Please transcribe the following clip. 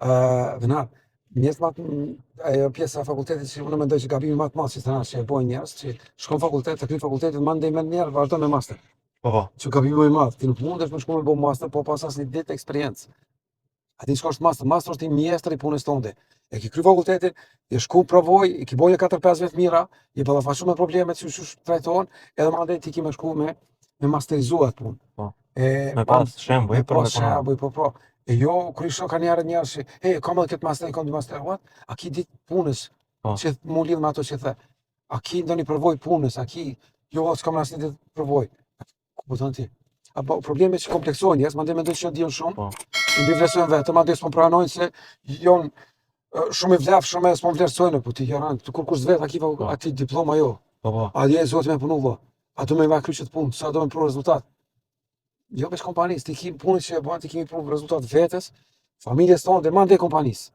Vënar, ajo pjesa e fakultetit që unë mendoj që gabimi më të madh që që e bojnë njerëz, që shkon fakultet, të kryen fakultetin, mandej me njerë, vazhdo me master. Po. Që gabimi më i madh, ti nuk mundesh me shku me bo master, po pas asnjë ditë eksperiencë. A ti shkosh master, master është i mjestër i punës tënde. E ki kry fakultetin, je shku provoj, i ki boje 4-5 vjet mira, je ballafaqur me problemet që trajtohen, edhe mandej ti ki me shku me masterizuar punë. Po. E Me pas shembuj për me punuar. shembuj, po. E jo kryesho ka njerëz që, hey, kam edhe këtë master, kam dy master, what? A ki ditë punës? Po. Që mu lidh me ato që the. A ki ndonjë përvojë punës? A ki jo, s'kam asnjë ditë përvojë. Kupton ti? Apo probleme që kompleksohen njerëz, mandej mendoj që dijon shumë. Po. I mbi vlerësojnë vetëm, mandej s'po pranojnë se jon shumë i vlefshëm e s'po vlerësojnë, po ti jaran, kur kush vet aty diploma jo. Po. A je zoti me punu vë. A do me va kryqet punë, sa do me pru rezultat. Jo veç kompanisë, ti ki punën që e bën, ti kemi pru rezultat vetes, familjes tonë dhe mandej kompanisë.